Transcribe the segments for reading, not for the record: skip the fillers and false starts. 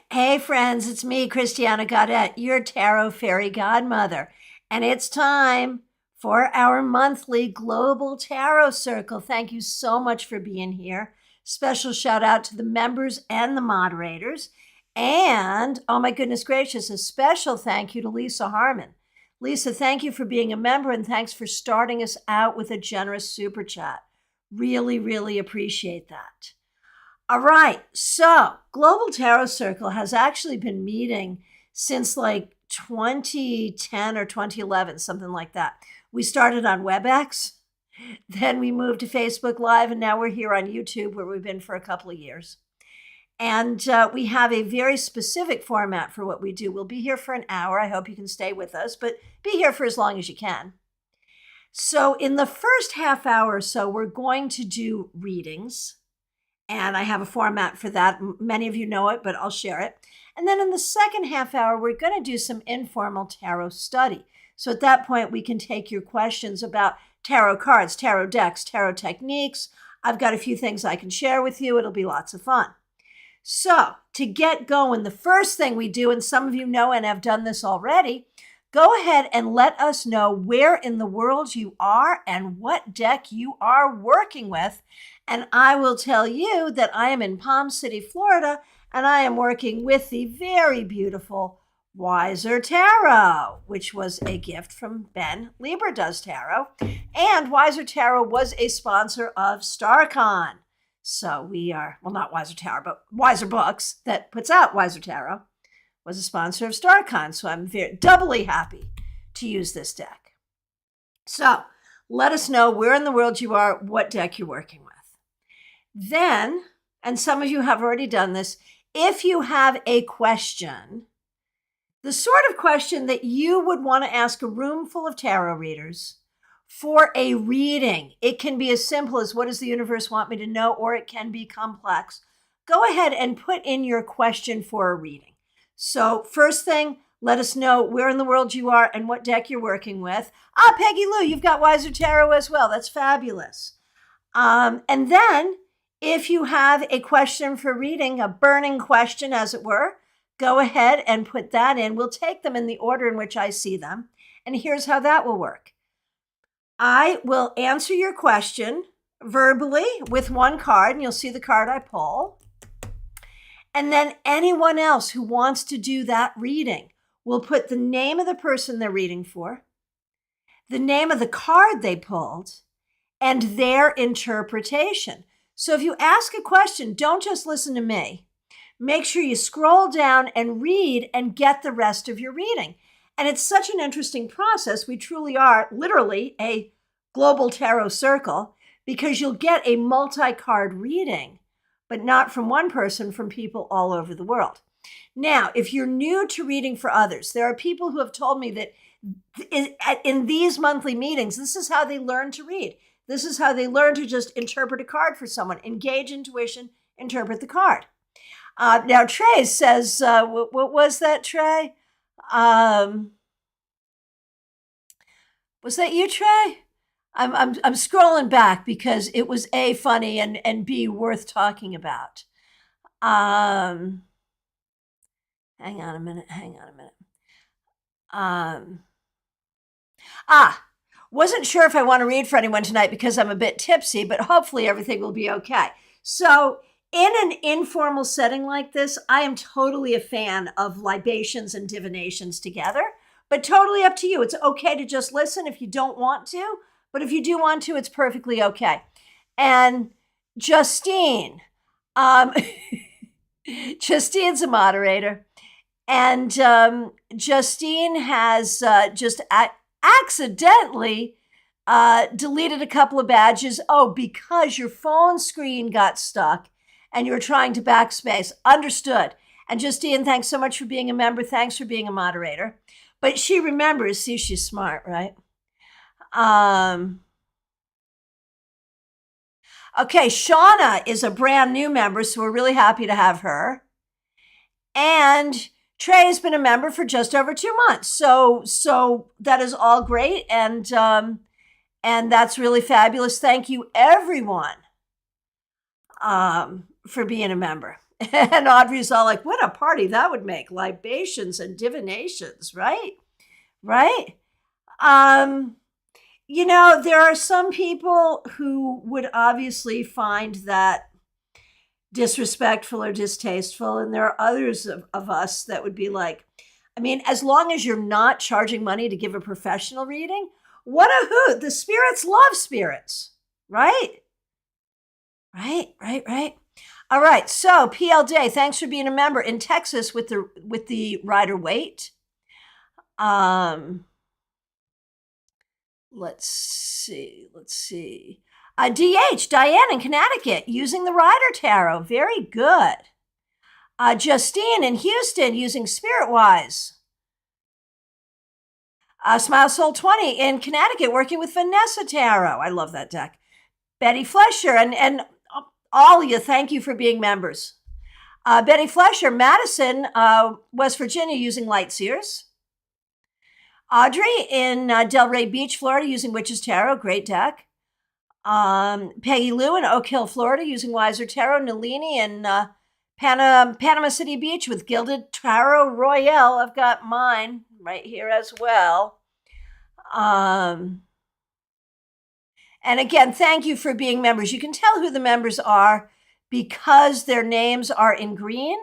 Hey friends, it's me, Christiana Gaudet, your tarot fairy godmother. And it's time for our monthly global tarot circle. Thank you so much for being here. Special shout out to the members and the moderators. And oh my goodness gracious, a special thank you to Lisa Harmon. Lisa, thank you for being a member and thanks for starting us out with a generous super chat. Really, really appreciate that. All right, so Global Tarot Circle has actually been meeting since like 2010 or 2011, something like that. We started on WebEx, then we moved to Facebook Live, and now we're here on YouTube where we've been for a couple of years. And we have a very specific format for what we do. We'll be here for an hour. I hope you can stay with us, but be here for as long as you can. So in the first half hour or so, we're going to do readings. And I have a format for that. Many of you know it, but I'll share it. And then in the second half hour, we're going to do some informal tarot study. So at that point, we can take your questions about tarot cards, tarot decks, tarot techniques. I've got a few things I can share with you. It'll be lots of fun. So to get going, the first thing we do, and some of you know and have done this already, go ahead and let us know where in the world you are and what deck you are working with. And I will tell you that I am in Palm City, Florida, and I am working with the very beautiful Wiser Tarot, which was a gift from Ben Lieber Does Tarot. And Wiser Tarot was a sponsor of StarCon. So we are, well, not Wiser Tarot, but Wiser Books that puts out Wiser Tarot was a sponsor of StarCon. So I'm doubly happy to use this deck. So let us know where in the world you are, what deck you're working with. Then, and some of you have already done this, if you have a question, the sort of question that you would want to ask a room full of tarot readers for a reading, it can be as simple as what does the universe want me to know, or it can be complex. Go ahead and put in your question for a reading. So first thing, let us know where in the world you are and what deck you're working with. Peggy Lou, you've got Wiser Tarot as well. That's fabulous. And then, if you have a question for reading, a burning question, as it were, go ahead and put that in. We'll take them in the order in which I see them. And here's how that will work. I will answer your question verbally with one card, and you'll see the card I pull. And then anyone else who wants to do that reading will put the name of the person they're reading for, the name of the card they pulled, and their interpretation. So if you ask a question, don't just listen to me. Make sure you scroll down and read and get the rest of your reading. And it's such an interesting process. We truly are literally a global tarot circle because you'll get a multi-card reading, but not from one person, from people all over the world. Now, if you're new to reading for others, there are people who have told me that in these monthly meetings, this is how they learn to read. This is how they learn to just interpret a card for someone. Engage intuition, interpret the card. Now, Trey says, what was that, Trey? Was that you, Trey? I'm scrolling back because it was A, funny, and B, worth talking about. Hang on a minute. Wasn't sure if I want to read for anyone tonight because I'm a bit tipsy, but hopefully everything will be okay. So in an informal setting like this, I am totally a fan of libations and divinations together, but totally up to you. It's okay to just listen if you don't want to, but if you do want to, it's perfectly okay. And Justine, Justine's a moderator, and Justine has just accidentally deleted a couple of badges. Oh, because your phone screen got stuck and you were trying to backspace. Understood. And Justine, thanks so much for being a member. Thanks for being a moderator. But she remembers. See, she's smart, right? Okay, Shauna is a brand new member, so we're really happy to have her. And Trey has been a member for just over 2 months. So that is all great. And that's really fabulous. Thank you, everyone, for being a member. And Audrey's all like, what a party that would make. Libations and divinations, right? Right? There are some people who would obviously find that disrespectful or distasteful. And there are others of us that would be like, as long as you're not charging money to give a professional reading, what a hoot. The spirits love spirits, right? Right. All right. So PL Day, thanks for being a member in Texas with the Rider-Waite. Let's see. DH, Diane in Connecticut, using the Rider Tarot. Very good. Justine in Houston, using Spiritwise. Smile Soul 20 in Connecticut, working with Vanessa Tarot. I love that deck. Betty Flesher, and all of you, thank you for being members. Betty Flesher, Madison, West Virginia, using Light Seers. Audrey in Delray Beach, Florida, using Witch's Tarot. Great deck. Peggy Lou in Oak Hill, Florida, using Wiser Tarot. Nalini in Panama City Beach with Gilded Tarot Royale. I've got mine right here as well. And again, thank you for being members. You can tell who the members are because their names are in green,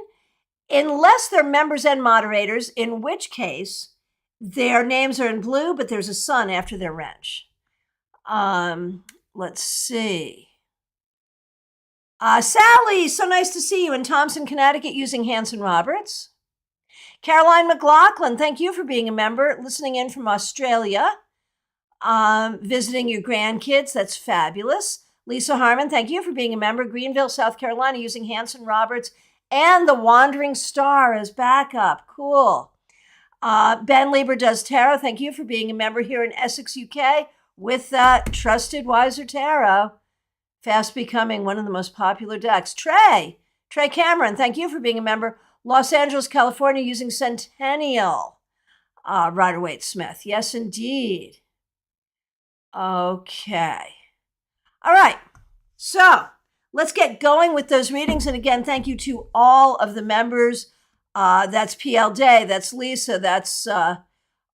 unless they're members and moderators, in which case their names are in blue, but there's a sun after their wrench. Let's see. Sally, so nice to see you in Thompson, Connecticut, using Hanson Roberts. Caroline McLaughlin, thank you for being a member, listening in from Australia, visiting your grandkids. That's fabulous. Lisa Harmon, thank you for being a member, Greenville, South Carolina, using Hanson Roberts and the Wandering Star as backup. Cool. Ben Lieber Does Tarot, thank you for being a member here in Essex, UK, with that trusted Wiser Tarot. Fast becoming one of the most popular decks. Trey Cameron, thank you for being a member. Los Angeles, California, using Centennial. Rider-Waite Smith. Yes, indeed. Okay. All right. So let's get going with those readings. And again, thank you to all of the members. That's PL Day. That's Lisa. That's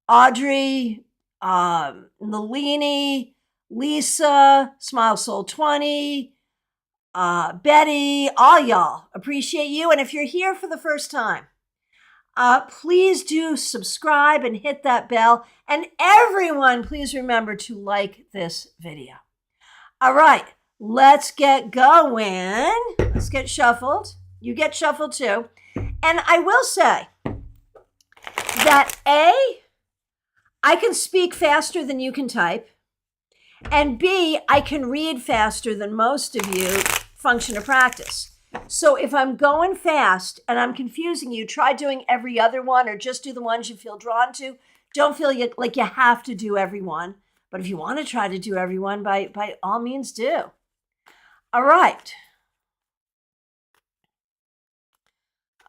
Audrey, Nalini, Lisa, Smile Soul 20, Betty, all y'all. Appreciate you. And if you're here for the first time, please do subscribe and hit that bell. And everyone, please remember to like this video. All right, let's get going. Let's get shuffled. You get shuffled too. And I will say that I can speak faster than you can type. And B, I can read faster than most of you function or practice. So if I'm going fast and I'm confusing you, try doing every other one or just do the ones you feel drawn to. Don't feel like you have to do every one. But if you want to try to do every one, by all means do. All right.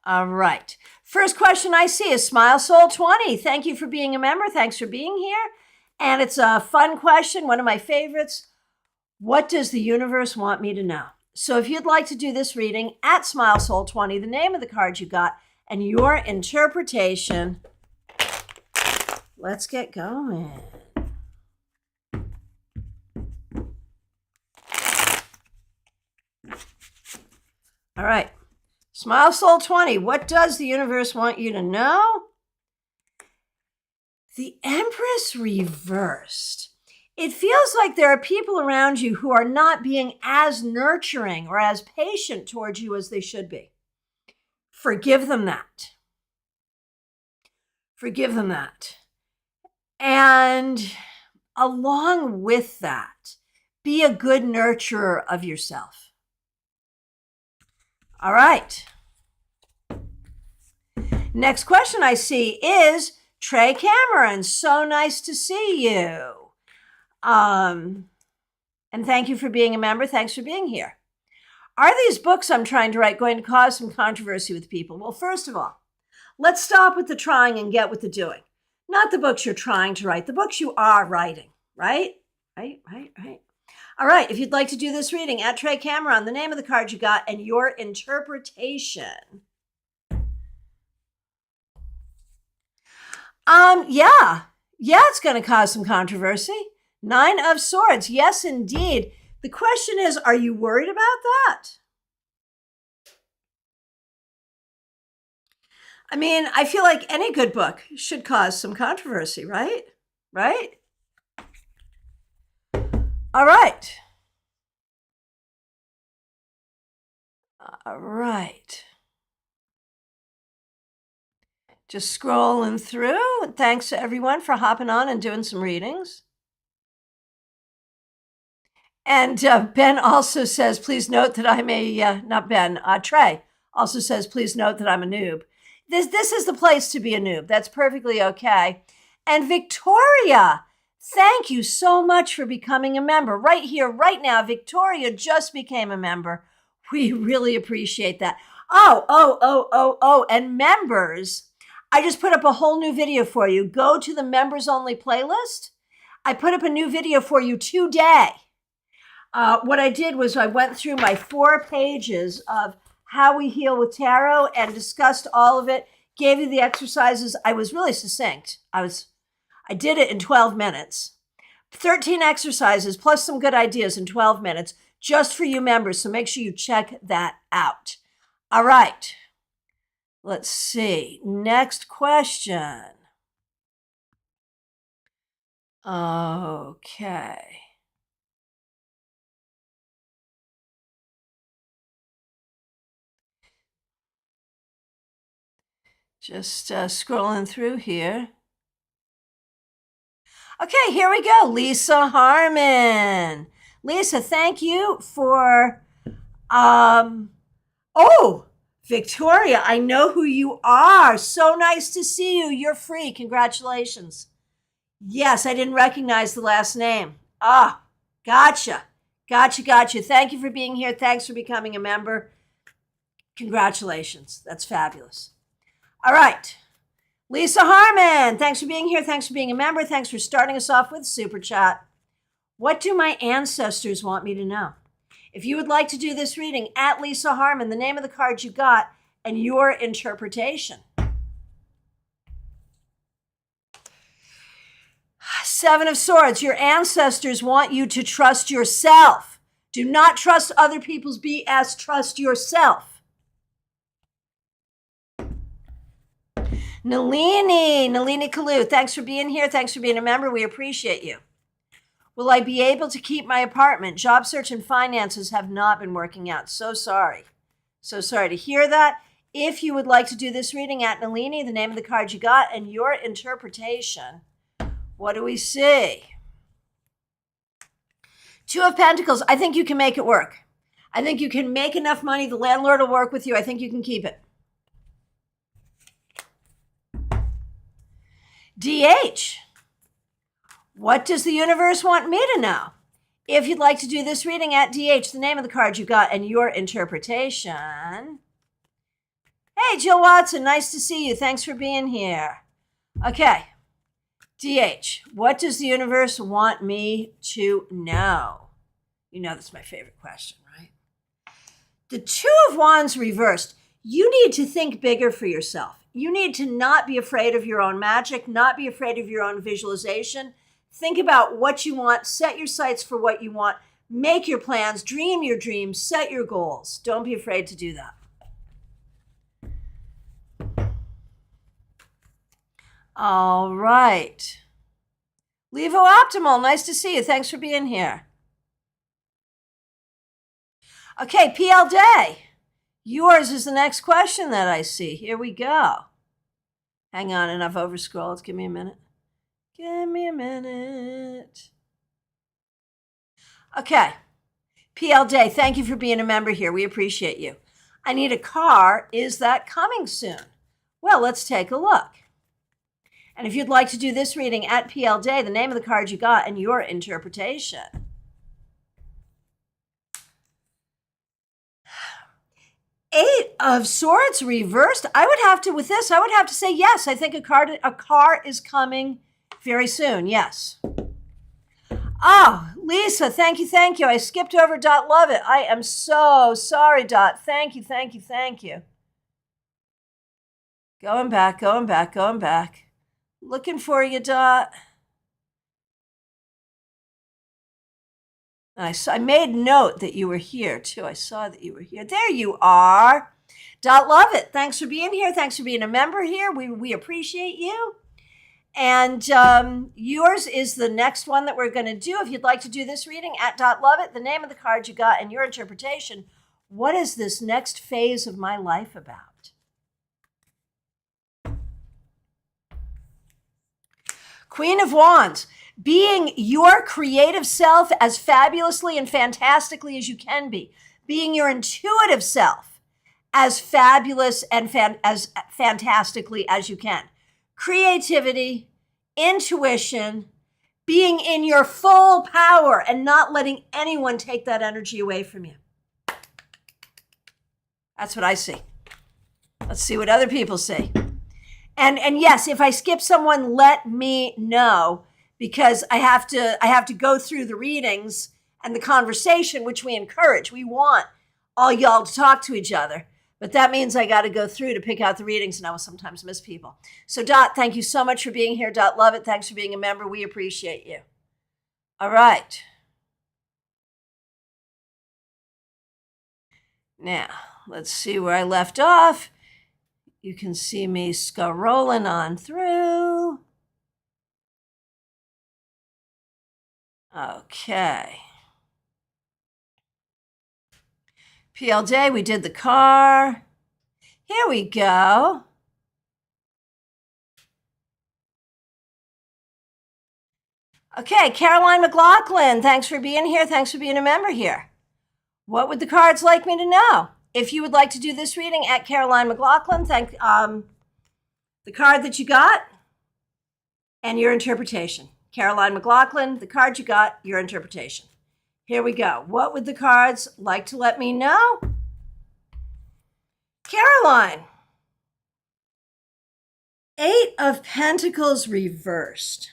All right. First question I see is Smile Soul 20. Thank you for being a member. Thanks for being here. And it's a fun question, one of my favorites. What does the universe want me to know? So if you'd like to do this reading at Smile Soul 20, the name of the card you got and your interpretation, let's get going. All right. Smile Soul 20, what does the universe want you to know? The Empress reversed. It feels like there are people around you who are not being as nurturing or as patient towards you as they should be. Forgive them that. Forgive them that. And along with that, be a good nurturer of yourself. All right. Next question I see is Trey Cameron. So nice to see you. And thank you for being a member. Thanks for being here. Are these books I'm trying to write going to cause some controversy with people? Well, first of all, let's stop with the trying and get with the doing. Not the books you're trying to write, the books you are writing, right? Right. All All right, if you'd like to do this reading, at Trey Cameron, the name of the card you got and your interpretation. Yeah, it's going to cause some controversy. 9 of Swords, yes, indeed. The question is, are you worried about that? I mean, I feel like any good book should cause some controversy, right? Right? All right. All right. Just scrolling through. Thanks to everyone for hopping on and doing some readings. And Ben also says, please note that I'm not Ben, Trey also says, please note that I'm a noob. This is the place to be a noob. That's perfectly okay. And Victoria, thank you so much for becoming a member. Right here, right now, Victoria just became a member. We really appreciate that. Oh, and members, I just put up a whole new video for you. Go to the members only playlist. I put up a new video for you today. What I did was I went through my 4 pages of how we heal with tarot and discussed all of it, gave you the exercises. I was really succinct. I did it in 12 minutes. 13 exercises plus some good ideas in 12 minutes just for you members. So make sure you check that out. All right. Let's see. Next question. Okay. Just scrolling through here. Okay, here we go. Lisa Harmon. Lisa, thank you for, Victoria, I know who you are. So nice to see you. You're free. Congratulations. Yes, I didn't recognize the last name. Gotcha. Thank you for being here. Thanks for becoming a member. Congratulations. That's fabulous. All right. Lisa Harmon, thanks for being here. Thanks for being a member. Thanks for starting us off with Super Chat. What do my ancestors want me to know? If you would like to do this reading, at Lisa Harmon, the name of the card you got and your interpretation. 7 of Swords, your ancestors want you to trust yourself. Do not trust other people's BS. Trust yourself. Nalini Kalu, thanks for being here. Thanks for being a member. We appreciate you. Will I be able to keep my apartment? Job search and finances have not been working out. So sorry. So sorry to hear that. If you would like to do this reading, at Nalini, the name of the card you got and your interpretation. What do we see? 2 of Pentacles. I think you can make it work. I think you can make enough money. The landlord will work with you. I think you can keep it. DH, what does the universe want me to know? If you'd like to do this reading, at DH, the name of the card you got and your interpretation. Hey, Jill Watson, nice to see you. Thanks for being here. Okay, DH, what does the universe want me to know? You know that's my favorite question, right? The 2 of Wands reversed. You need to think bigger for yourself. You need to not be afraid of your own magic, not be afraid of your own visualization. Think about what you want, set your sights for what you want, make your plans, dream your dreams, set your goals. Don't be afraid to do that. All right. Levo Optimal, nice to see you. Thanks for being here. Okay, PL Day. Yours is the next question that I see. Here we go. Hang on, and I've overscrolled. Give me a minute. Okay. PL Day, thank you for being a member here. We appreciate you. I need a car. Is that coming soon? Well, let's take a look. And if you'd like to do this reading, at PL Day, the name of the card you got and your interpretation. 8 of Swords reversed. I would have to say yes. I think a car is coming very soon. Yes. Oh, Lisa, thank you, thank you. I skipped over Dot Love It. I am so sorry, Dot. Thank you, thank you, thank you. Going back, going back, going back. Looking for you, Dot. I made note that you were here, too. I saw that you were here. There you are. Dot Love It. Thanks for being here. Thanks for being a member here. We appreciate you. And yours is the next one that we're going to do. If you'd like to do this reading at Dot Love It, the name of the card you got and your interpretation. What is this next phase of my life about? Queen of Wands. Being your creative self as fabulously and fantastically as you can be. Being your intuitive self as fabulous and as fantastically as you can. Creativity, intuition, being in your full power and not letting anyone take that energy away from you. That's what I see. Let's see what other people see. And yes, if I skip someone, let me know, because I have to go through the readings and the conversation, which we encourage. We want all y'all to talk to each other. But that means I got to go through to pick out the readings, and I will sometimes miss people. So, Dot, thank you so much for being here. Dot, love it. Thanks for being a member. We appreciate you. All right. Now, let's see where I left off. You can see me scrolling on through. Okay. PL Day, we did the car. Here we go. Okay, Caroline McLaughlin, thanks for being here. Thanks for being a member here. What would the cards like me to know? If you would like to do this reading at Caroline McLaughlin, thank the card that you got and your interpretation. Caroline McLaughlin, the card you got, your interpretation. Here we go. What would the cards like to let me know? Caroline. 8 of Pentacles reversed.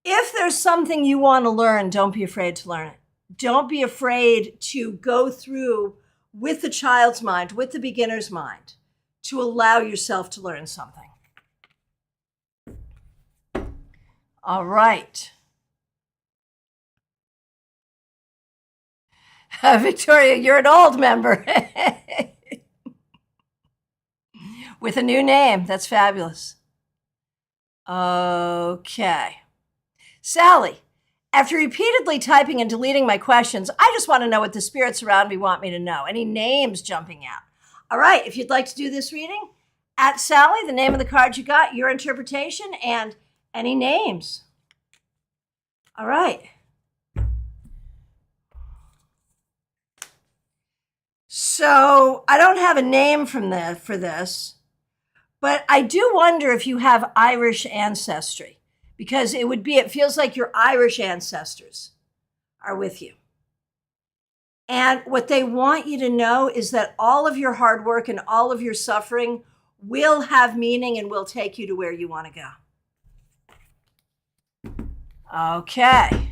If there's something you want to learn, don't be afraid to learn it. Don't be afraid to go through with the child's mind, with the beginner's mind, to allow yourself to learn something. All right. Victoria, you're an old member with a new name. That's fabulous. Okay. Sally, after repeatedly typing and deleting my questions, I just want to know what the spirits around me want me to know. Any names jumping out? All right, if you'd like to do this reading, at Sally, the name of the card you got, your interpretation, and any names. All right. So I don't have a name for this, but I do wonder if you have Irish ancestry, because it feels like your Irish ancestors are with you. And what they want you to know is that all of your hard work and all of your suffering will have meaning and will take you to where you want to go. Okay.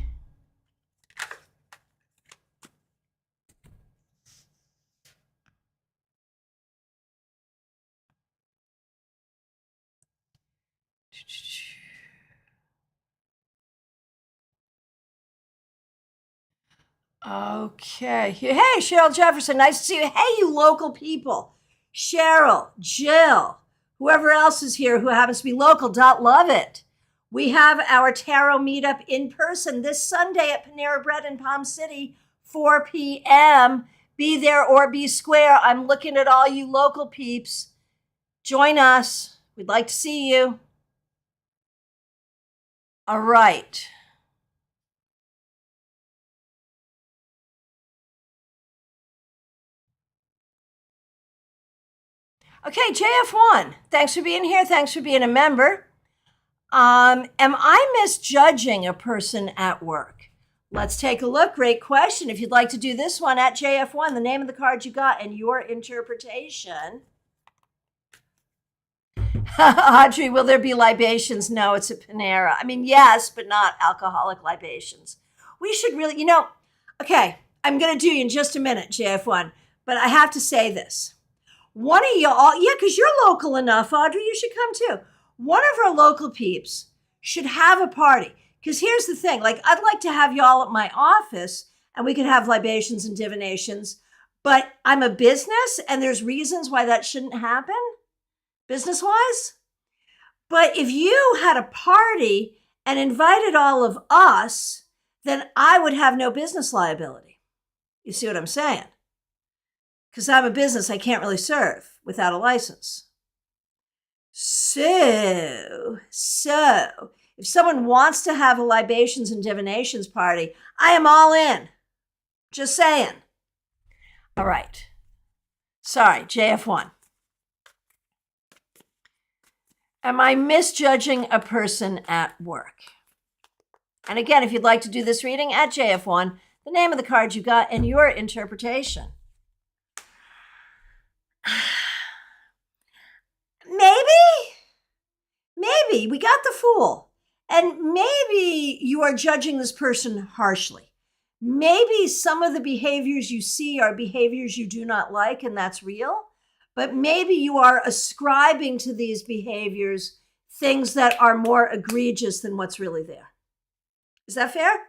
Okay. Hey, Cheryl Jefferson, nice to see you. Hey, you local people. Cheryl, Jill, whoever else is here who happens to be local, love it. We have our tarot meetup in person this Sunday at Panera Bread in Palm City, 4 p.m. Be there or be square. I'm looking at all you local peeps. Join us. We'd like to see you. All right. Okay, JF1, thanks for being here. Thanks for being a member. Am I misjudging a person at work? Let's take a look. Great question. If you'd like to do this one at JF1, the name of the card you got and your interpretation. Audrey, will there be libations? No, it's a Panera. I mean, yes, but not alcoholic libations. We should really, okay, I'm going to do you in just a minute, JF1, but I have to say this. One of y'all, yeah, because you're local enough, Audrey, you should come too. One of our local peeps should have a party. Because here's the thing, like, I'd like to have y'all at my office and we could have libations and divinations, but I'm a business and there's reasons why that shouldn't happen, business-wise. But if you had a party and invited all of us, then I would have no business liability. You see what I'm saying? Because I'm a business I can't really serve without a license. So, if someone wants to have a libations and divinations party, I am all in. Just saying. All right. Sorry, JF1. Am I misjudging a person at work? And again, if you'd like to do this reading at JF1, the name of the card you got and your interpretation. Maybe we got the Fool. And maybe you are judging this person harshly. Maybe some of the behaviors you see are behaviors you do not like, and that's real. But maybe you are ascribing to these behaviors things that are more egregious than what's really there. Is that fair?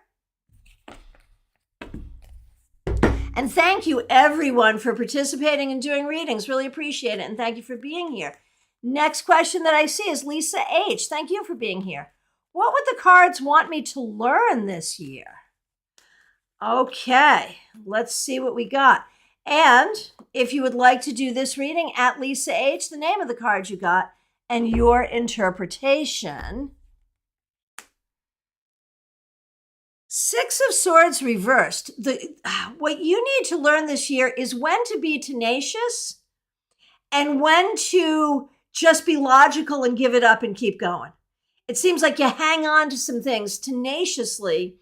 And thank you, everyone, for participating and doing readings. Really appreciate it. And thank you for being here. Next question that I see is Lisa H. Thank you for being here. What would the cards want me to learn this year? Okay, let's see what we got. And if you would like to do this reading at Lisa H., the name of the card you got and your interpretation. Six of Swords reversed. What you need to learn this year is when to be tenacious and when to just be logical and give it up and keep going. It seems like you hang on to some things tenaciously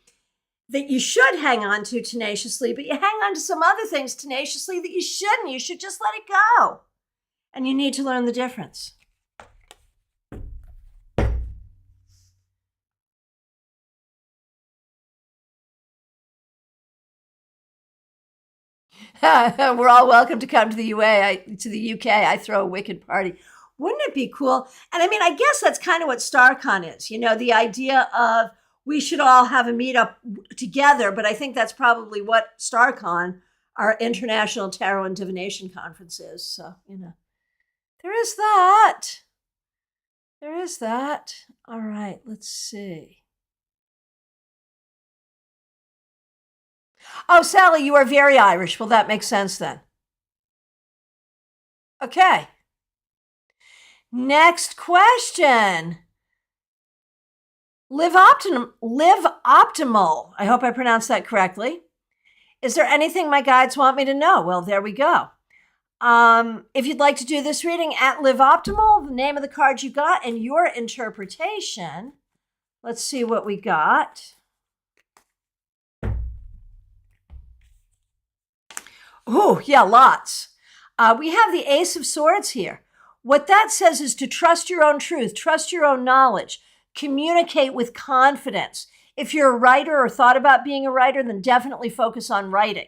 that you should hang on to tenaciously, but you hang on to some other things tenaciously that you shouldn't. You should just let it go. And you need to learn the difference. We're all welcome to come to the UK. I throw a wicked party. Wouldn't it be cool? And I mean, I guess that's kind of what StarCon is, the idea of we should all have a meetup together, but I think that's probably what StarCon, our International Tarot and Divination Conference is. So, there is that. There is that. All right, let's see. Oh, Sally, you are very Irish. Well, that makes sense then. Okay. Next question. Live optimal. I hope I pronounced that correctly. Is there anything my guides want me to know? Well, there we go. If you'd like to do this reading at Live Optimal, the name of the card you got and your interpretation. Let's see what we got. Oh, yeah, lots. We have the Ace of Swords here. What that says is to trust your own truth, trust your own knowledge, communicate with confidence. If you're a writer or thought about being a writer, then definitely focus on writing.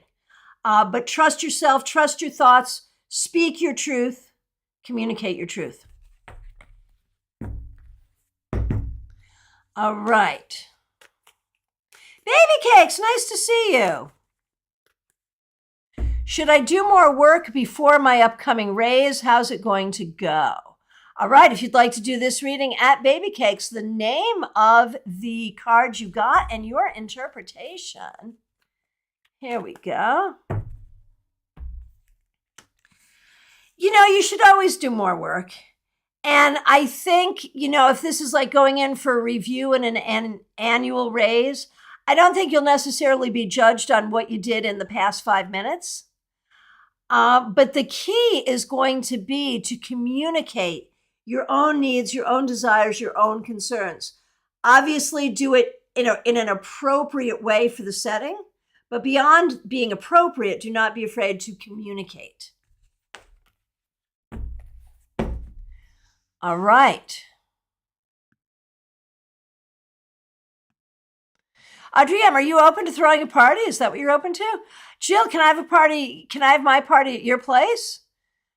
But trust yourself, trust your thoughts, speak your truth, communicate your truth. All right. Baby Cakes, nice to see you. Should I do more work before my upcoming raise? How's it going to go? All right, if you'd like to do this reading at Baby Cakes, the name of the card you got and your interpretation. Here we go. You should always do more work. And I think, if this is like going in for a review and an annual raise, I don't think you'll necessarily be judged on what you did in the past 5 minutes. But the key is going to be to communicate your own needs, your own desires, your own concerns. Obviously, do it in an appropriate way for the setting, but beyond being appropriate, do not be afraid to communicate. All right. Audrey M., are you open to throwing a party? Is that what you're open to? Jill, can I have a party? Can I have my party at your place?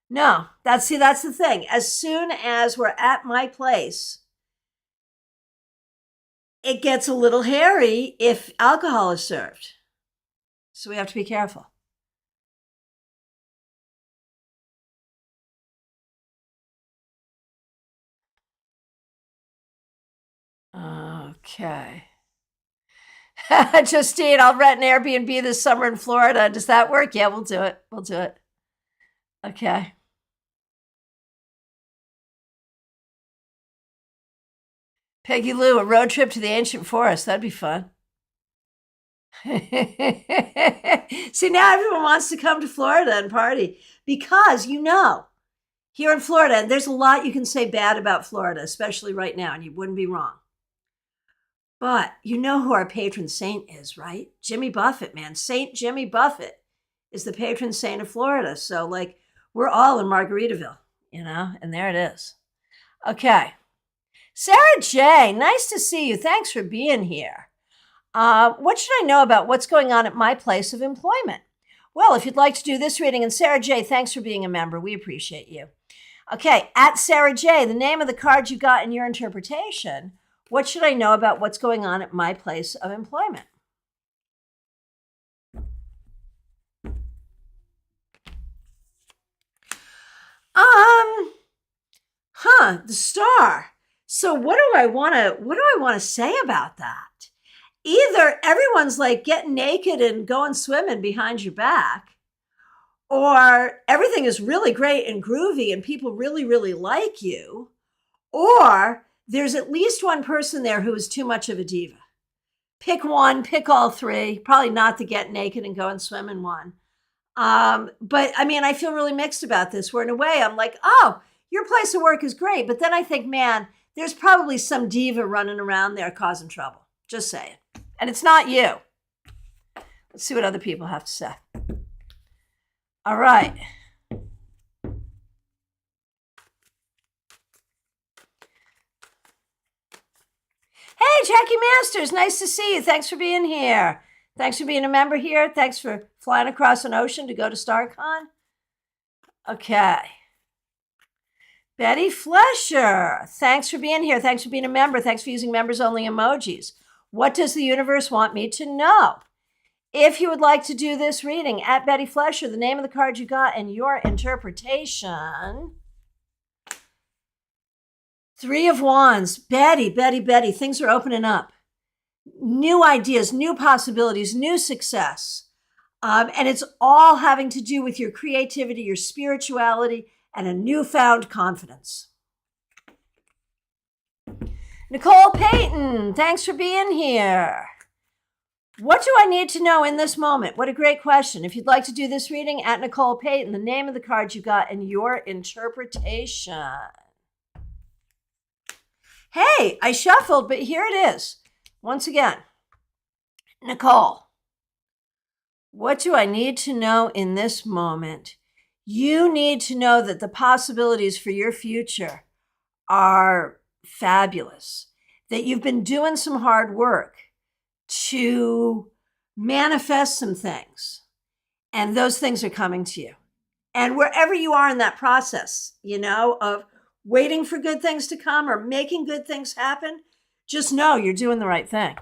No, that's the thing. As soon as we're at my place, it gets a little hairy if alcohol is served. So we have to be careful. Okay. Justine, I'll rent an Airbnb this summer in Florida. Does that work? Yeah, we'll do it. We'll do it. Okay. Peggy Lou, a road trip to the ancient forest. That'd be fun. See, now everyone wants to come to Florida and party because, here in Florida, and there's a lot you can say bad about Florida, especially right now, and you wouldn't be wrong. But you know who our patron saint is, right? Jimmy Buffett, man. Saint Jimmy Buffett is the patron saint of Florida. So, we're all in Margaritaville, and there it is. Okay. Sarah J., nice to see you. Thanks for being here. What should I know about what's going on at my place of employment? Well, if you'd like to do this reading, and Sarah J., thanks for being a member. We appreciate you. Okay, at Sarah J., the name of the card you got in your interpretation. What should I know about what's going on at my place of employment? The star. So what do I want to say about that? Either everyone's getting naked and going swimming behind your back, or everything is really great and groovy and people really, really like you, or there's at least one person there who is too much of a diva. Pick one, pick all three. Probably not the get naked and go and swim in one. But I feel really mixed about this, where in a way I'm like, oh, your place of work is great. But then I think, man, there's probably some diva running around there causing trouble. Just saying. And it's not you. Let's see what other people have to say. All right. Hey, Jackie Masters, nice to see you. Thanks for being here. Thanks for being a member here. Thanks for flying across an ocean to go to StarCon. Okay. Betty Flesher, thanks for being here. Thanks for being a member. Thanks for using members-only emojis. What does the universe want me to know? If you would like to do this reading, at Betty Flesher, the name of the card you got and your interpretation. Three of Wands. Betty, things are opening up. New ideas, new possibilities, new success. And it's all having to do with your creativity, your spirituality, and a newfound confidence. Nicole Payton, thanks for being here. What do I need to know in this moment? What a great question. If you'd like to do this reading, at Nicole Payton, the name of the card you got and your interpretation. Hey, I shuffled, but here it is. Once again, Nicole, what do I need to know in this moment? You need to know that the possibilities for your future are fabulous, that you've been doing some hard work to manifest some things, and those things are coming to you. And wherever you are in that process, of waiting for good things to come or making good things happen, just know you're doing the right thing.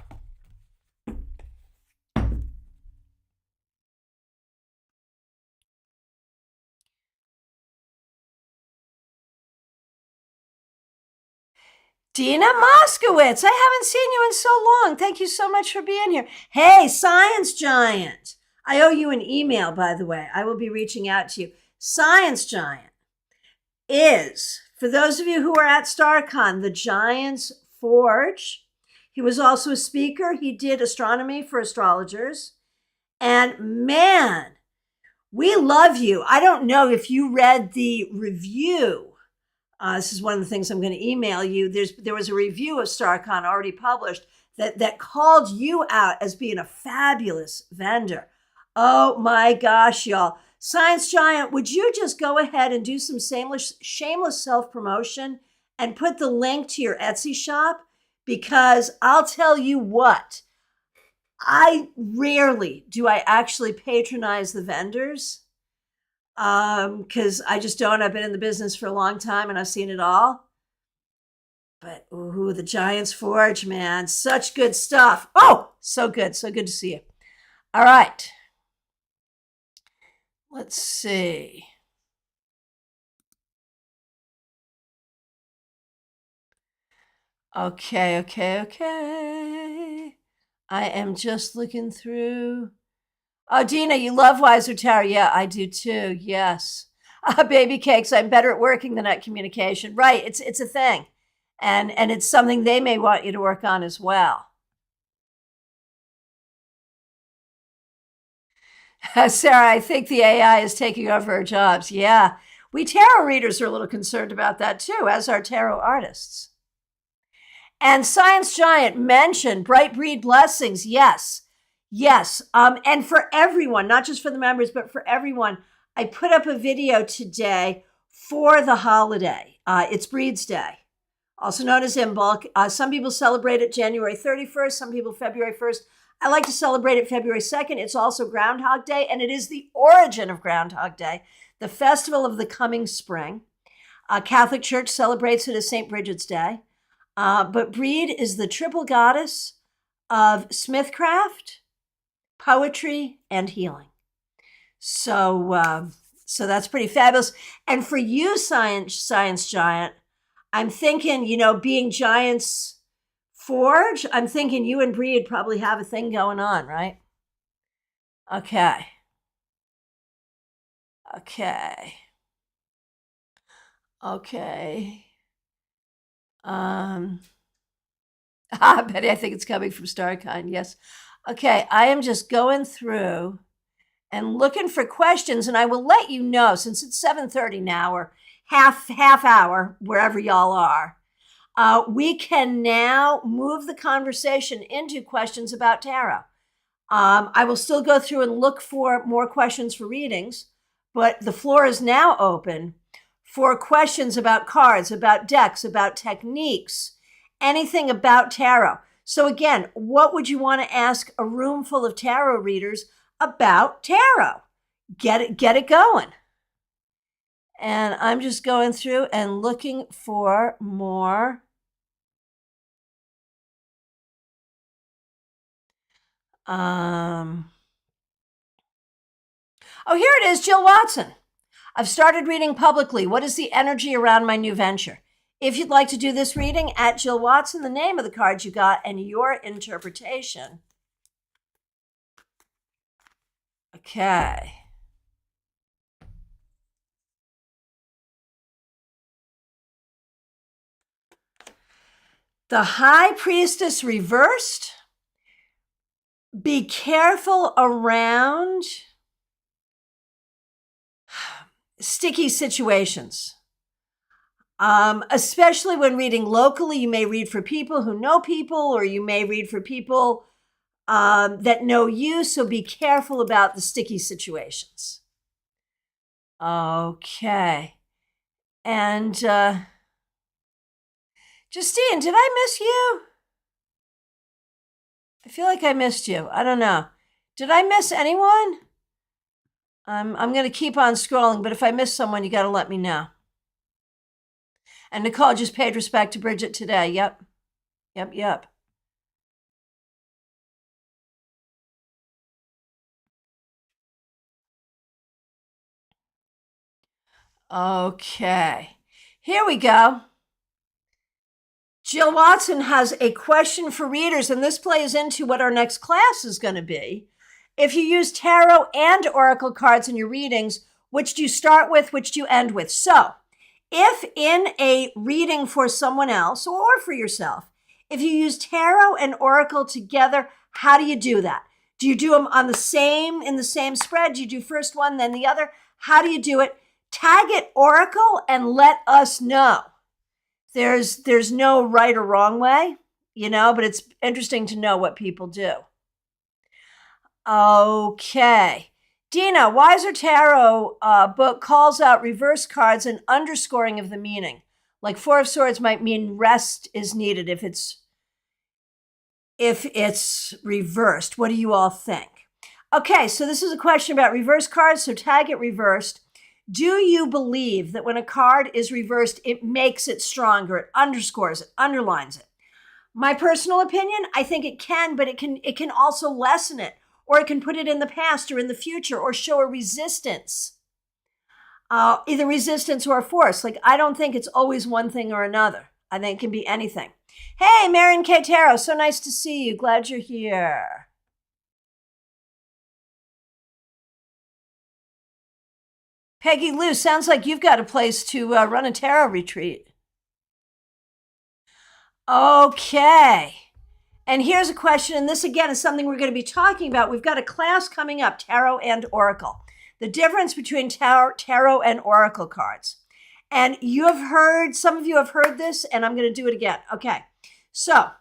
Dina Moskowitz, I haven't seen you in so long. Thank you so much for being here. Hey, Science Giant. I owe you an email, by the way. I will be reaching out to you. Science Giant is, for those of you who are at StarCon, the Giant's Forge. He was also a speaker. He did astronomy for astrologers. And man, we love you. I don't know if you read the review. This is one of the things I'm going to email you. There was a review of StarCon already published that called you out as being a fabulous vendor. Oh my gosh, y'all. Science Giant, would you just go ahead and do some shameless self-promotion and put the link to your Etsy shop? Because I'll tell you what, I rarely do I actually patronize the vendors because I just don't. I've been in the business for a long time and I've seen it all. But ooh, the Giants Forge, man, such good stuff. Oh, so good to see you. All right, let's see. Okay. I am just looking through. Oh, Dina, you love Wiser Tower. Yeah, I do too. Yes. Baby cakes. I'm better at working than at communication. Right. It's a thing, and it's something they may want you to work on as well. Sarah, I think the AI is taking over our jobs. Yeah, we tarot readers are a little concerned about that too, as are tarot artists. And Science Giant mentioned Bright Breed Blessings. Yes. And for everyone, not just for the members, but for everyone, I put up a video today for the holiday. It's Breed's Day, also known as Imbolc. Some people celebrate it January 31st, some people February 1st. I like to celebrate it February 2nd. It's also Groundhog Day, and it is the origin of Groundhog Day, the festival of the coming spring. Catholic Church celebrates it as St. Bridget's Day. But Breed is the triple goddess of smithcraft, poetry, and healing. So that's pretty fabulous. And for you, Science Giant, I'm thinking, being Giants Forge, I'm thinking you and Breed probably have a thing going on, right? Okay. Betty, I think it's coming from Starkind. Yes. Okay, I am just going through and looking for questions, and I will let you know since it's 7:30 now, or half hour wherever y'all are. We can now move the conversation into questions about tarot. I will still go through and look for more questions for readings, but the floor is now open for questions about cards, about decks, about techniques, anything about tarot. So again, what would you want to ask a room full of tarot readers about tarot? Get it going. And I'm just going through and looking for more. Oh, here it is, Jill Watson. I've started reading publicly. What is the energy around my new venture? If you'd like to do this reading, at Jill Watson, the name of the card you got, and your interpretation. Okay. The High Priestess reversed. Be careful around sticky situations. Especially when reading locally, you may read for people who know people, or you may read for people that know you. So be careful about the sticky situations. Okay. And Justine, did I miss you? I feel like I missed you. I don't know. Did I miss anyone? I'm going to keep on scrolling, but if I miss someone, you got to let me know. And Nicole just paid respect to Bridget today. Yep. Okay. Here we go. Jill Watson has a question for readers, and this plays into what our next class is going to be. If you use tarot and oracle cards in your readings, which do you start with, which do you end with? So, if in a reading for someone else or for yourself, if you use tarot and oracle together, how do you do that? Do you do them in the same spread? Do you do first one, then the other? How do you do it? Tag it oracle and let us know. There's no right or wrong way, but it's interesting to know what people do. Okay. Dina, Wiser Tarot book calls out reverse cards and underscoring of the meaning. Like Four of Swords might mean rest is needed if it's if it's reversed. What do you all think? Okay, so this is a question about reverse cards, so tag it reversed. Do you believe that when a card is reversed, it makes it stronger, it underscores it, underlines it? My personal opinion, I think it can, but it can also lessen it, or it can put it in the past or in the future, or show a resistance, either resistance or force. Like, I don't think it's always one thing or another. I think it can be anything. Hey, Marion K. Taro, so nice to see you. Glad you're here. Peggy Lou, sounds like you've got a place to run a tarot retreat. Okay. And here's a question, and this again is something we're going to be talking about. We've got a class coming up, Tarot and Oracle. The difference between tarot and Oracle cards. And you have heard, some of you have heard this, and I'm going to do it again. Okay. So,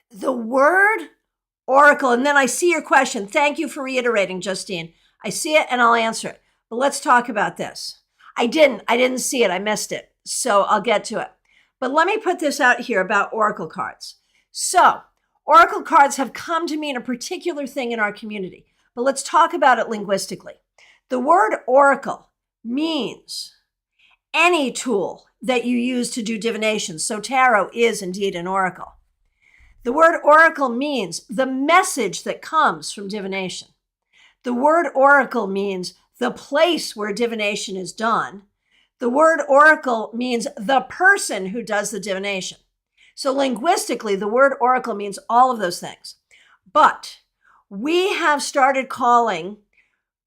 the word Oracle, and then I see your question. Thank you for reiterating, Justine. I see it and I'll answer it. But let's talk about this. I didn't see it. I missed it. So I'll get to it. But let me put this out here about Oracle cards. So, Oracle cards have come to mean a particular thing in our community. But let's talk about it linguistically. The word Oracle means any tool that you use to do divination. So tarot is indeed an oracle. The word oracle means the message that comes from divination. The word oracle means the place where divination is done. The word oracle means the person who does the divination. So linguistically, the word oracle means all of those things. But we have started calling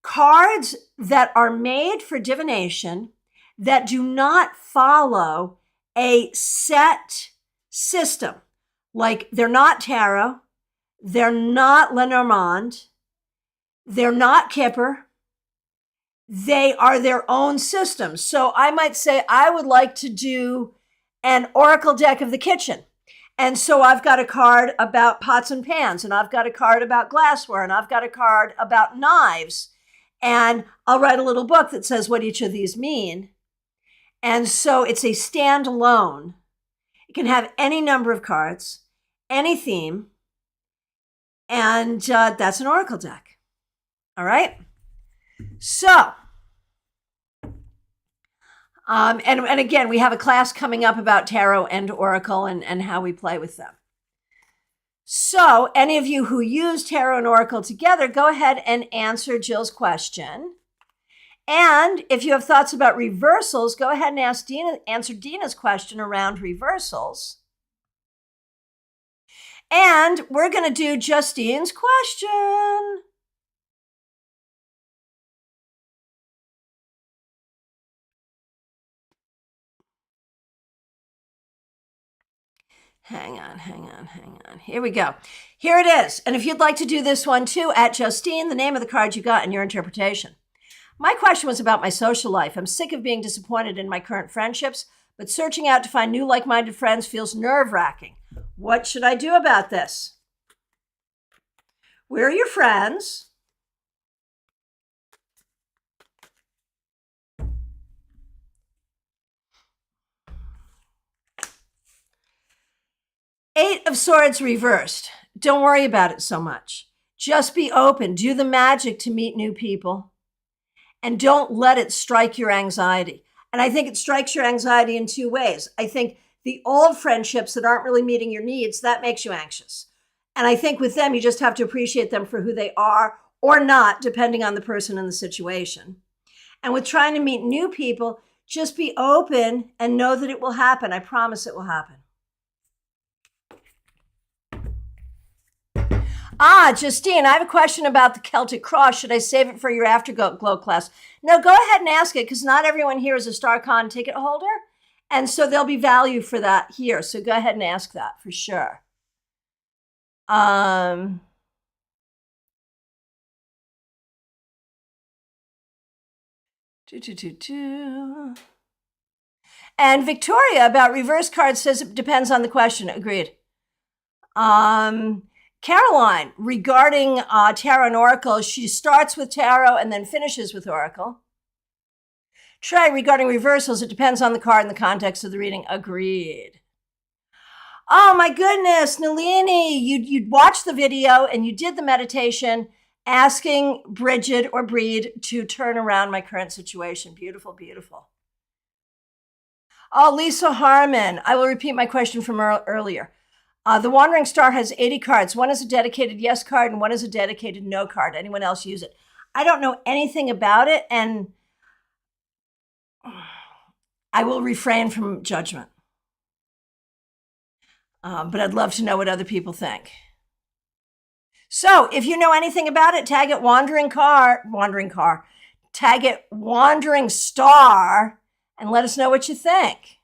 cards that are made for divination that do not follow a set system. Like, they're not tarot, they're not Lenormand, they're not Kipper, they are their own systems. So I might say, I would like to do an oracle deck of the kitchen. And so I've got a card about pots and pans, and I've got a card about glassware, and I've got a card about knives. And I'll write a little book that says what each of these mean. And so it's a standalone. It can have any number of cards, any theme, and that's an oracle deck. All right? So, and again, we have a class coming up about tarot and oracle and how we play with them. So, any of you who use tarot and oracle together, go ahead and answer Jill's question. And if you have thoughts about reversals, go ahead and answer Dina's question around reversals. And we're going to do Justine's question. Hang on. Here we go. Here it is. And if you'd like to do this one too, at Justine, the name of the card you got and your interpretation. My question was about my social life. I'm sick of being disappointed in my current friendships, but searching out to find new like-minded friends feels nerve-wracking. What should I do about this? Where are your friends? Eight of Swords reversed. Don't worry about it so much. Just be open. Do the magic to meet new people. And don't let it strike your anxiety. And I think it strikes your anxiety in two ways. I think the old friendships that aren't really meeting your needs, that makes you anxious. And I think with them, you just have to appreciate them for who they are or not, depending on the person and the situation. And with trying to meet new people, just be open and know that it will happen. I promise it will happen. Justine, I have a question about the Celtic cross. Should I save it for your Afterglow class? No, go ahead and ask it, because not everyone here is a StarCon ticket holder. And so there'll be value for that here. So go ahead and ask that for sure. And Victoria about reverse cards says it depends on the question. Agreed. Caroline, regarding tarot and oracle, she starts with tarot and then finishes with oracle. Trey, regarding reversals, it depends on the card and the context of the reading. Agreed. Oh my goodness, Nalini, you'd watched the video and you did the meditation asking Bridget or Breed to turn around my current situation. Beautiful, beautiful. Oh, Lisa Harmon, I will repeat my question from earlier. The Wandering Star has 80 cards. One is a dedicated yes card and one is a dedicated no card. Anyone else use it? I don't know anything about it, and I will refrain from judgment. But I'd love to know what other people think. So if you know anything about it, tag it wandering car, tag it Wandering Star, and let us know what you think.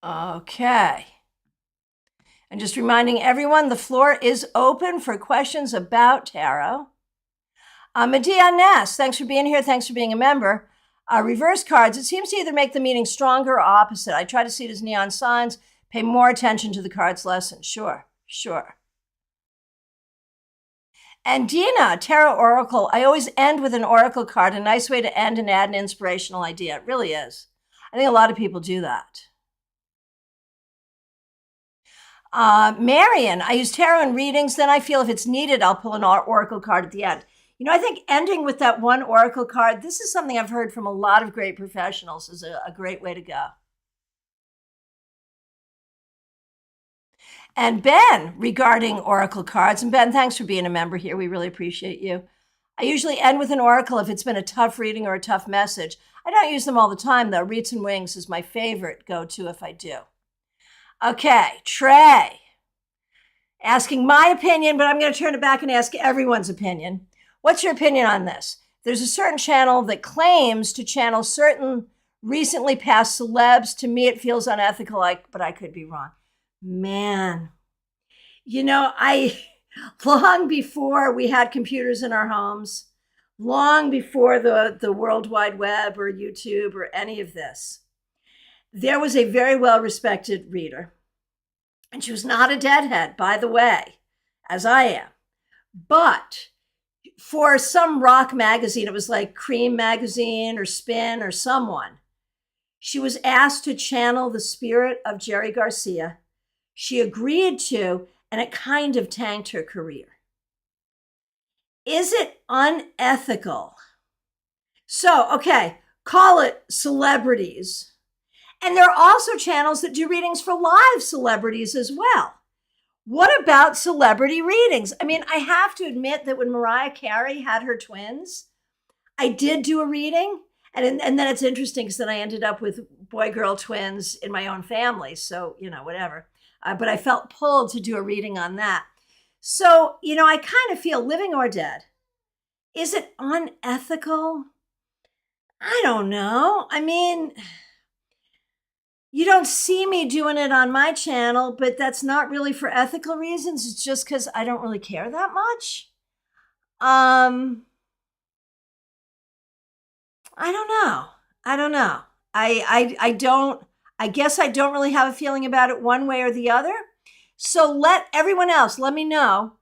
Okay. And just reminding everyone, the floor is open for questions about tarot. Medea Ness, thanks for being here. Thanks for being a member. Reverse cards, it seems to either make the meaning stronger or opposite. I try to see it as neon signs, pay more attention to the card's lesson. Sure. And Dina, Tarot Oracle, I always end with an Oracle card, a nice way to end and add an inspirational idea. It really is. I think a lot of people do that. Marion, I use tarot in readings, then I feel if it's needed, I'll pull an Oracle card at the end. You know, I think ending with that one Oracle card, this is something I've heard from a lot of great professionals, is a great way to go. And Ben, regarding Oracle cards, and Ben, thanks for being a member here. We really appreciate you. I usually end with an Oracle if it's been a tough reading or a tough message. I don't use them all the time, though. Reeds and Wings is my favorite go-to if I do. Okay, Trey, asking my opinion, but I'm going to turn it back and ask everyone's opinion. What's your opinion on this? There's a certain channel that claims to channel certain recently passed celebs. To me, it feels unethical, but I could be wrong. Man, you know, long before we had computers in our homes, long before the World Wide Web or YouTube or any of this, there was a very well-respected reader. And she was not a deadhead, by the way, as I am. But for some rock magazine, it was like Cream Magazine or Spin or someone, she was asked to channel the spirit of Jerry Garcia. She agreed to, and it kind of tanked her career. Is it unethical? So, okay, call it celebrities. And there are also channels that do readings for live celebrities as well. What about celebrity readings? I mean, I have to admit that when Mariah Carey had her twins, I did do a reading. And then it's interesting because then I ended up with boy-girl twins in my own family. So, you know, whatever. But I felt pulled to do a reading on that. So, you know, I kind of feel, living or dead, is it unethical? I don't know. I mean, you don't see me doing it on my channel, but that's not really for ethical reasons. It's just because I don't really care that much. I don't know. I guess I don't really have a feeling about it one way or the other. So let everyone else, let me know.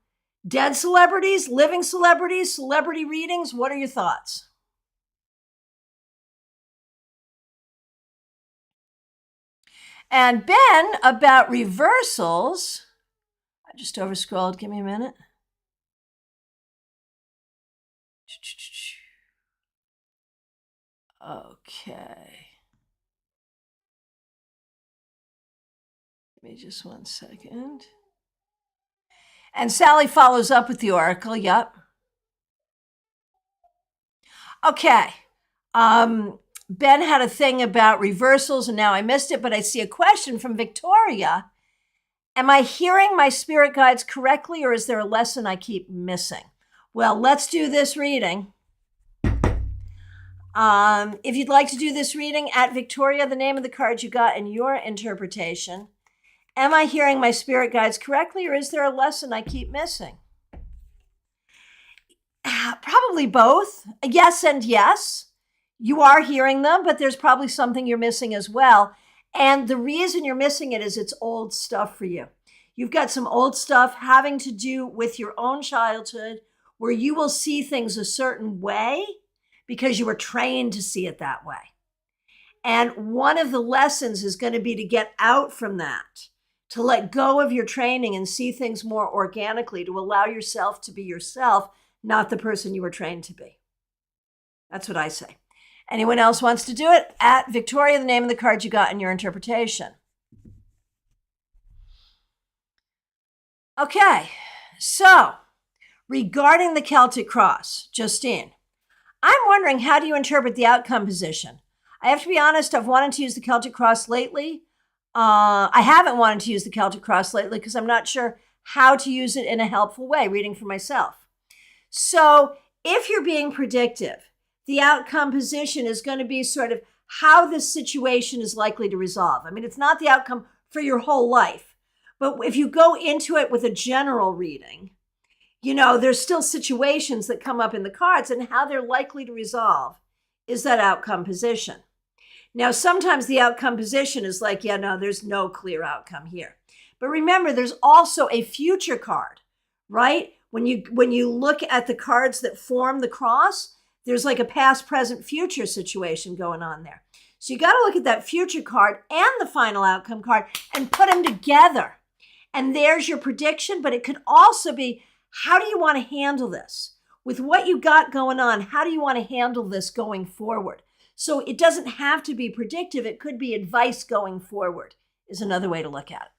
Dead celebrities, living celebrities, celebrity readings, what are your thoughts? And Ben, about reversals, I just overscrolled, give me a minute. Okay. Give me just 1 second. And Sally follows up with the oracle, yep. Okay. Ben had a thing about reversals and now I missed it, but I see a question from Victoria. Am I hearing my spirit guides correctly, or is there a lesson I keep missing? Well, let's do this reading. If you'd like to do this reading, at Victoria, the name of the card you got and your interpretation. Am I hearing my spirit guides correctly, or is there a lesson I keep missing? Probably both. Yes and yes. You are hearing them, but there's probably something you're missing as well. And the reason you're missing it is it's old stuff for you. You've got some old stuff having to do with your own childhood where you will see things a certain way because you were trained to see it that way. And one of the lessons is going to be to get out from that, to let go of your training and see things more organically, to allow yourself to be yourself, not the person you were trained to be. That's what I say. Anyone else wants to do it? At Victoria, the name of the card you got in your interpretation. Okay, so regarding the Celtic cross, Justine, I'm wondering, how do you interpret the outcome position? I have to be honest, I've wanted to use the Celtic cross lately. I haven't wanted to use the Celtic cross lately because I'm not sure how to use it in a helpful way, reading for myself. So if you're being predictive, the outcome position is going to be sort of how this situation is likely to resolve. I mean, it's not the outcome for your whole life, but if you go into it with a general reading, there's still situations that come up in the cards, and how they're likely to resolve is that outcome position. Now, sometimes the outcome position is like, there's no clear outcome here. But remember, there's also a future card, right? When you look at the cards that form the cross, there's like a past, present, future situation going on there. So you got to look at that future card and the final outcome card and put them together. And there's your prediction, but it could also be, how do you want to handle this? With what you got going on, how do you want to handle this going forward? So it doesn't have to be predictive. It could be advice going forward, is another way to look at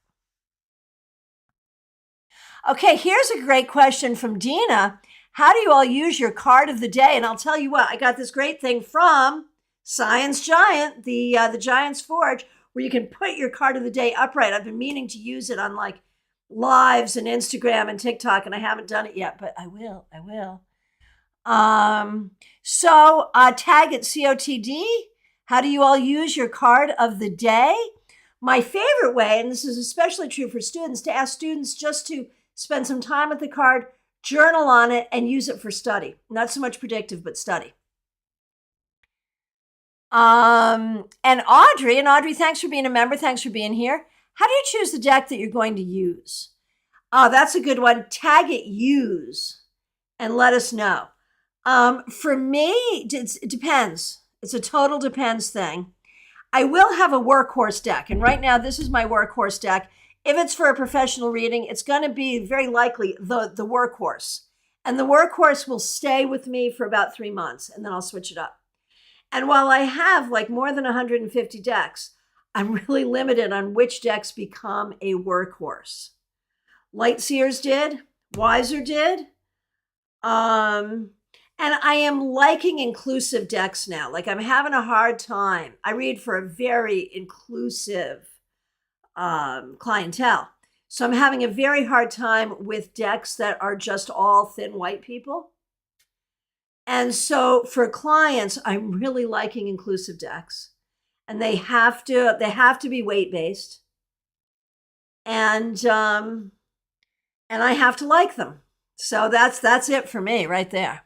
it. Okay, here's a great question from Dina. How do you all use your card of the day? And I'll tell you what, I got this great thing from Science Giant, the Giant's Forge, where you can put your card of the day upright. I've been meaning to use it on like lives and Instagram and TikTok, and I haven't done it yet, but I will. So tag it COTD. How do you all use your card of the day? My favorite way, and this is especially true for students, to ask students just to spend some time with the card, journal on it, and use it for study. Not so much predictive, but study. And Audrey, thanks for being a member. Thanks for being here. How do you choose the deck that you're going to use? Oh, that's a good one. Tag it use and let us know. For me, it depends. It's a total depends thing. I will have a workhorse deck. And right now, this is my workhorse deck. If it's for a professional reading, it's going to be very likely the workhorse. And the workhorse will stay with me for about 3 months, and then I'll switch it up. And while I have like more than 150 decks, I'm really limited on which decks become a workhorse. Lightseers did. Wiser did. And I am liking inclusive decks now. Like, I'm having a hard time. I read for a very inclusive clientele. So I'm having a very hard time with decks that are just all thin white people. And so for clients, I'm really liking inclusive decks. And they have to be weight-based. And I have to like them. So that's it for me right there.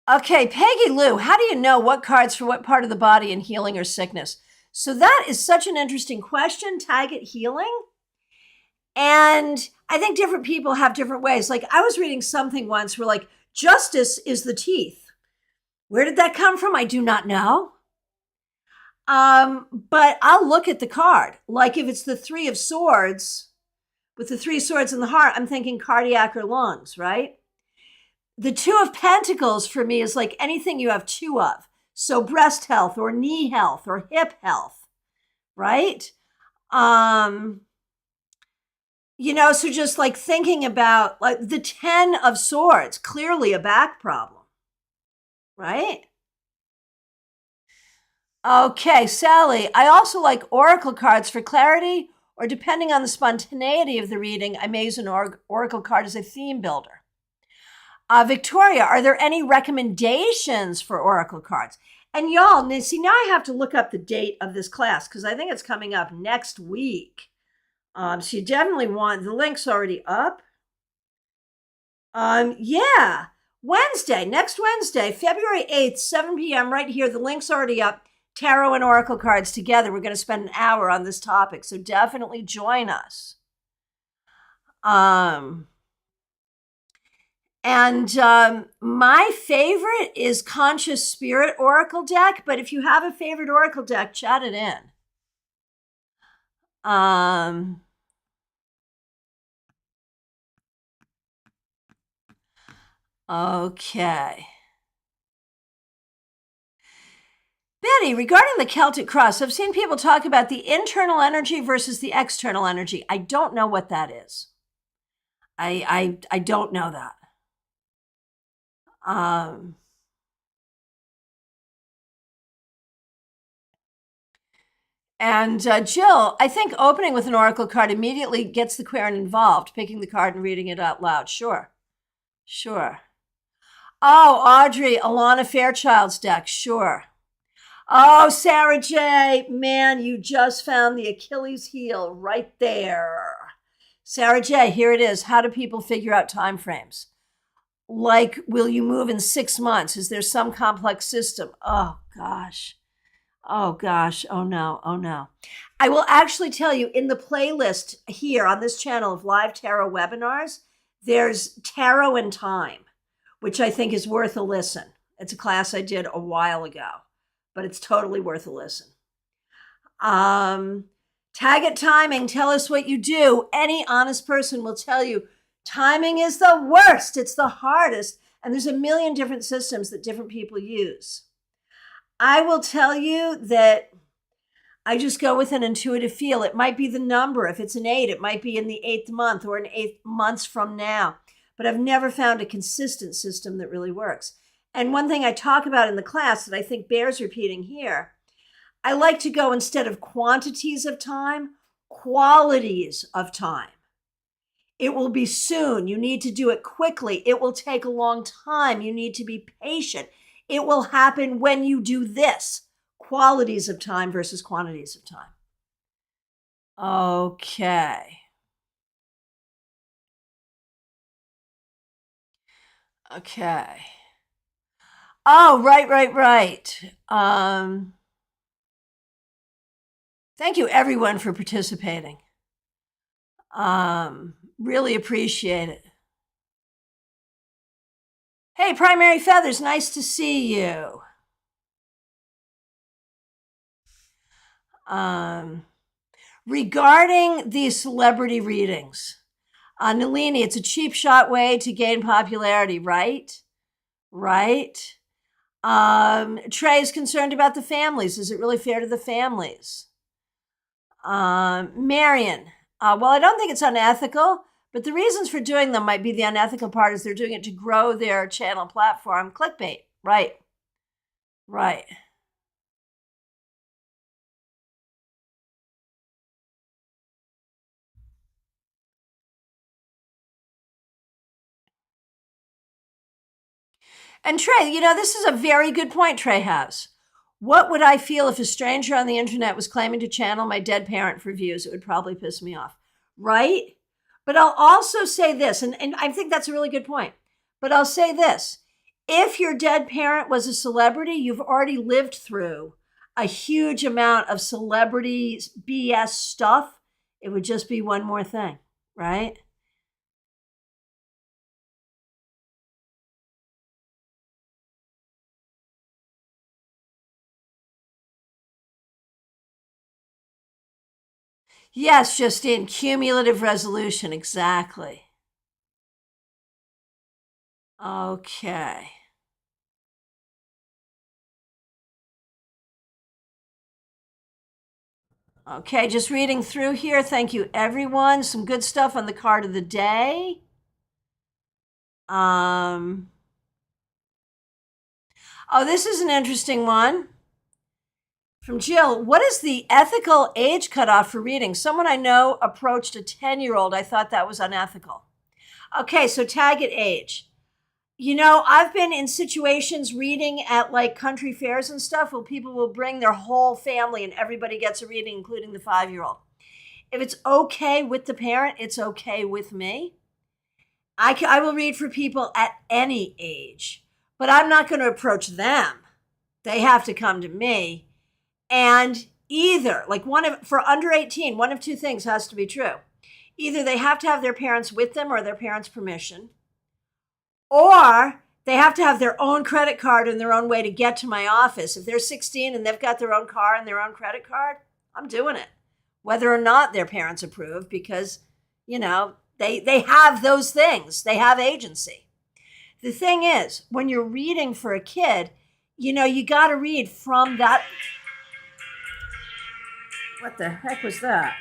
Okay, Peggy Lou, how do you know what cards for what part of the body in healing or sickness? So that is such an interesting question. Tag it healing. And I think different people have different ways. Like, I was reading something once where like, justice is the teeth. Where did that come from? I do not know. But I'll look at the card. Like, if it's the 3 of Swords, with the 3 swords in the heart, I'm thinking cardiac or lungs, right? The 2 of Pentacles for me is like anything you have 2 of. So breast health or knee health or hip health, right? So just like thinking about like the 10 of Swords, clearly a back problem, right? Okay, Sally, I also like oracle cards for clarity, or depending on the spontaneity of the reading, I may use an oracle card as a theme builder. Victoria, are there any recommendations for oracle cards? And y'all, see, now I have to look up the date of this class because I think it's coming up next week. So you definitely want, the link's already up. Yeah, next Wednesday, February 8th, 7 p.m. right here. The link's already up. Tarot and oracle cards together. We're going to spend an hour on this topic, so definitely join us. And my favorite is Conscious Spirit Oracle deck. But if you have a favorite Oracle deck, chat it in. Okay. Betty, regarding the Celtic cross, I've seen people talk about the internal energy versus the external energy. I don't know what that is. I don't know that. And Jill, I think opening with an oracle card immediately gets the querent involved, picking the card and reading it out loud. Sure. Oh, Audrey, Alana Fairchild's deck. Sure. Oh, Sarah J. Man, you just found the Achilles heel right there. Sarah J., here it is. How do people figure out time frames? Like, will you move in 6 months? Is there some complex system? Oh, gosh. Oh no. I will actually tell you, in the playlist here on this channel of live tarot webinars, there's Tarot and Time, which I think is worth a listen. It's a class I did a while ago, but it's totally worth a listen. Tag it timing. Tell us what you do. Any honest person will tell you timing is the worst. It's the hardest. And there's a million different systems that different people use. I will tell you that I just go with an intuitive feel. It might be the number. If it's an 8, it might be in the 8th month or in 8 months from now. But I've never found a consistent system that really works. And one thing I talk about in the class that I think bears repeating here, I like to go, instead of quantities of time, qualities of time. It will be soon. You need to do it quickly. It will take a long time. You need to be patient. It will happen when you do this. Qualities of time versus quantities of time. Okay. Oh, right. Thank you, everyone, for participating. Really appreciate it. Hey, Primary Feathers, nice to see you. Regarding these celebrity readings, Nalini, it's a cheap shot way to gain popularity, right? Trey is concerned about the families. Is it really fair to the families? Marion, well, I don't think it's unethical, but the reasons for doing them might be the unethical part is they're doing it to grow their channel platform. Clickbait, right. And Trey, this is a very good point Trey has. What would I feel if a stranger on the internet was claiming to channel my dead parent for views? It would probably piss me off, right? But I'll also say this, and I think that's a really good point, but I'll say this. If your dead parent was a celebrity, you've already lived through a huge amount of celebrity BS stuff. It would just be one more thing, right? Yes, Justine, cumulative resolution, exactly. Okay. Okay, just reading through here. Thank you, everyone. Some good stuff on the card of the day. Oh, this is an interesting one. From Jill, what is the ethical age cutoff for reading? Someone I know approached a 10-year-old. I thought that was unethical. Okay, so tag it age. I've been in situations reading at like country fairs and stuff where people will bring their whole family and everybody gets a reading, including the 5-year-old. If it's okay with the parent, it's okay with me. I will read for people at any age, but I'm not going to approach them. They have to come to me. And either, for under 18, one of two things has to be true. Either they have to have their parents with them or their parents' permission, Or they have to have their own credit card and their own way to get to my office. If they're 16 and they've got their own car and their own credit card, I'm doing it, whether or not their parents approve, because, they have those things. They have agency. The thing is, when you're reading for a kid, you got to read from that. What the heck was that?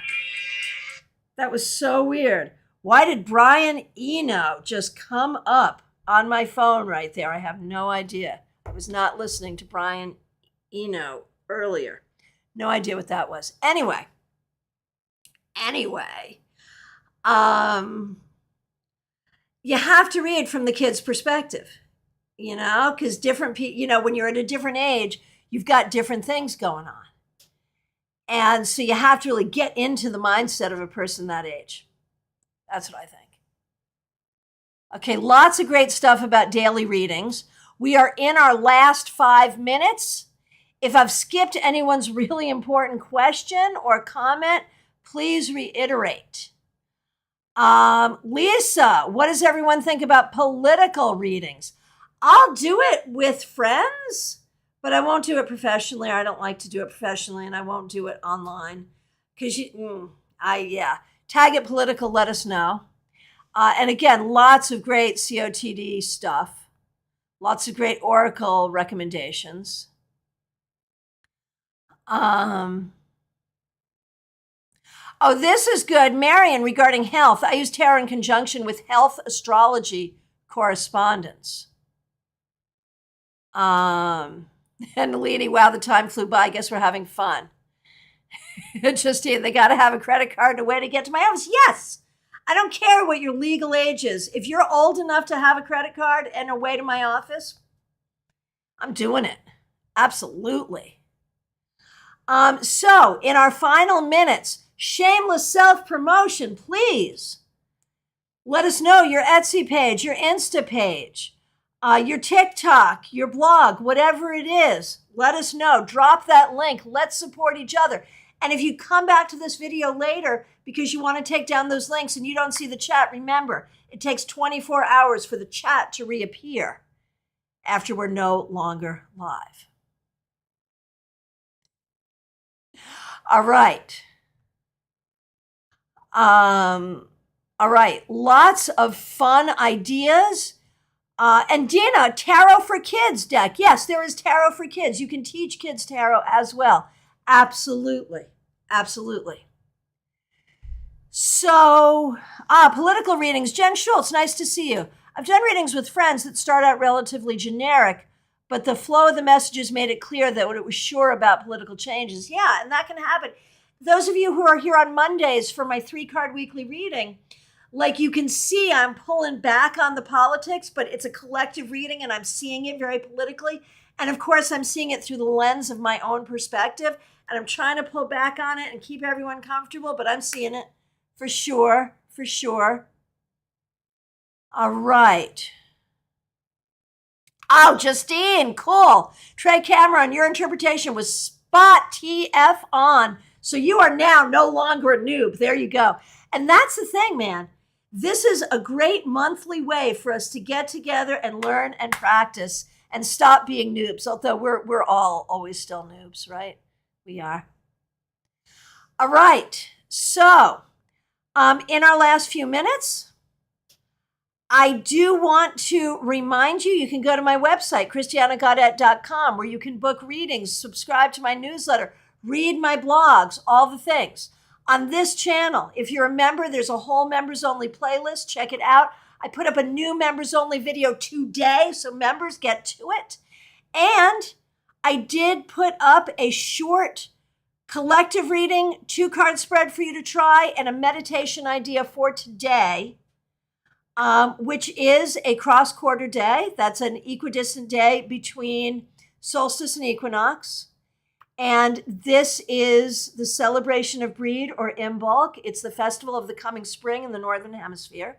That was so weird. Why did Brian Eno just come up on my phone right there? I have no idea. I was not listening to Brian Eno earlier. No idea what that was. Anyway, you have to read from the kid's perspective, because different people, when you're at a different age, you've got different things going on. And so you have to really get into the mindset of a person that age. That's what I think. Okay, lots of great stuff about daily readings. We are in our last 5 minutes. If I've skipped anyone's really important question or comment, please reiterate. Lisa, what does everyone think about political readings? I'll do it with friends, but I won't do it professionally. I don't like to do it professionally, and I won't do it online. Because tag it political, let us know. And again, lots of great COTD stuff. Lots of great Oracle recommendations. This is good. Marion, regarding health, I use tarot in conjunction with health astrology correspondence. And Nalini, wow, the time flew by. I guess we're having fun. They got to have a credit card and a way to get to my office. Yes. I don't care what your legal age is. If you're old enough to have a credit card and a way to my office, I'm doing it. Absolutely. So in our final minutes, shameless self-promotion, please. Let us know your Etsy page, your Insta page, your TikTok, your blog, whatever it is. Let us know. Drop that link. Let's support each other. And if you come back to this video later because you want to take down those links and you don't see the chat, remember, it takes 24 hours for the chat to reappear after we're no longer live. All right. Lots of fun ideas. And Dina, Tarot for Kids deck. Yes, there is Tarot for Kids. You can teach kids tarot as well. Absolutely. Absolutely. So, political readings. Jen Schultz, nice to see you. I've done readings with friends that start out relatively generic, but the flow of the messages made it clear that what it was sure about political changes. Yeah, and that can happen. Those of you who are here on Mondays for my 3-card weekly reading, like you can see, I'm pulling back on the politics, but it's a collective reading and I'm seeing it very politically. And of course, I'm seeing it through the lens of my own perspective. And I'm trying to pull back on it and keep everyone comfortable, but I'm seeing it for sure, for sure. All right. Oh, Justine, cool. Trey Cameron, your interpretation was spot TF on. So you are now no longer a noob. There you go. And that's the thing, man. This is a great monthly way for us to get together and learn and practice and stop being noobs, although we're all always still noobs, right? We are. All right. So in our last few minutes, I do want to remind you, you can go to my website, christianagaudet.com, where you can book readings, subscribe to my newsletter, read my blogs, all the things. On this channel, if you're a member, there's a whole members-only playlist. Check it out. I put up a new members-only video today, so members get to it. And I did put up a short collective reading, 2-card spread for you to try, and a meditation idea for today, which is a cross-quarter day. That's an equidistant day between solstice and equinox. And this is the celebration of Breed or Imbolc. It's the festival of the coming spring in the Northern Hemisphere.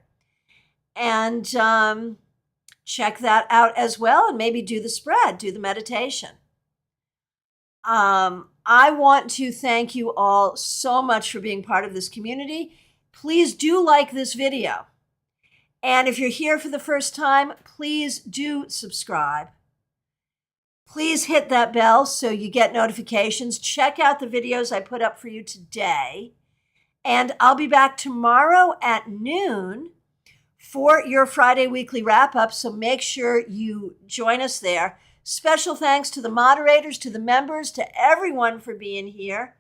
And check that out as well, and maybe do the spread, do the meditation. I want to thank you all so much for being part of this community. Please do like this video. And if you're here for the first time, please do subscribe. Please hit that bell so you get notifications. Check out the videos I put up for you today. And I'll be back tomorrow at noon for your Friday weekly wrap-up, so make sure you join us there. Special thanks to the moderators, to the members, to everyone for being here.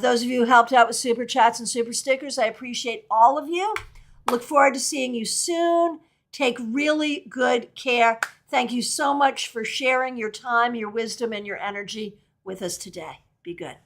Those of you who helped out with Super Chats and Super Stickers, I appreciate all of you. Look forward to seeing you soon. Take really good care. Thank you so much for sharing your time, your wisdom, and your energy with us today. Be good.